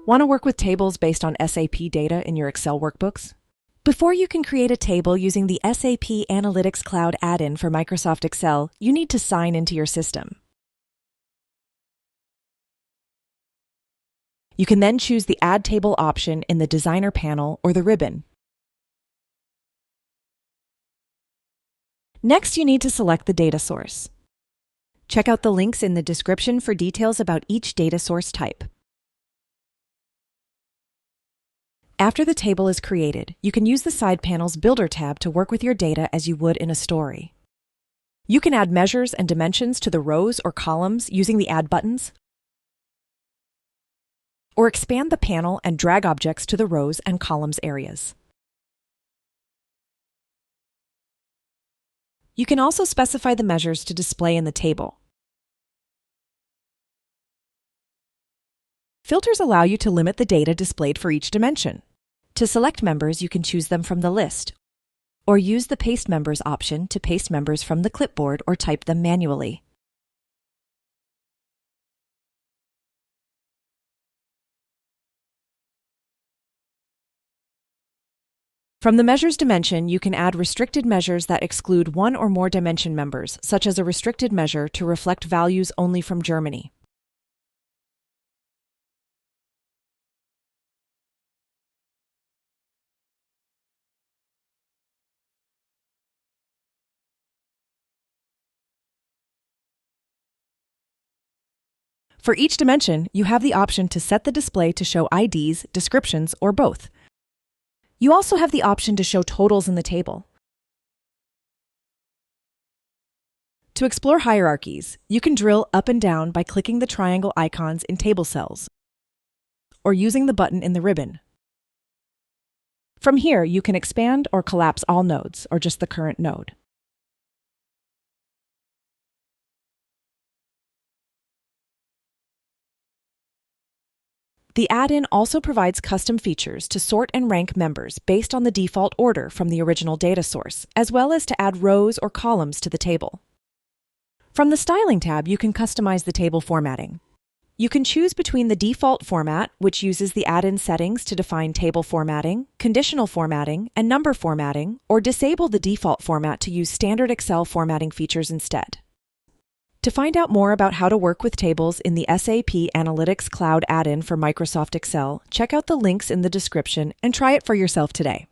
Want to work with tables based on SAP data in your Excel workbooks? Before you can create a table using the SAP Analytics Cloud add-in for Microsoft Excel, you need to sign into your system. You can then choose the Add Table option in the Designer panel or the ribbon. Next, you need to select the data source. Check out the links in the description for details about each data source type. After the table is created, you can use the side panel's Builder tab to work with your data as you would in a story. You can add measures and dimensions to the rows or columns using the Add buttons, or expand the panel and drag objects to the rows and columns areas. You can also specify the measures to display in the table. Filters allow you to limit the data displayed for each dimension. To select members, you can choose them from the list, or use the Paste Members option to paste members from the clipboard or type them manually. From the Measures dimension, you can add restricted measures that exclude one or more dimension members, such as a restricted measure to reflect values only from Germany. For each dimension, you have the option to set the display to show IDs, descriptions, or both. You also have the option to show totals in the table. To explore hierarchies, you can drill up and down by clicking the triangle icons in table cells, or using the button in the ribbon. From here, you can expand or collapse all nodes, or just the current node. The add-in also provides custom features to sort and rank members based on the default order from the original data source, as well as to add rows or columns to the table. From the Styling tab, you can customize the table formatting. You can choose between the default format, which uses the add-in settings to define table formatting, conditional formatting, and number formatting, or disable the default format to use standard Excel formatting features instead. To find out more about how to work with tables in the SAP Analytics Cloud add-in for Microsoft Excel, check out the links in the description and try it for yourself today.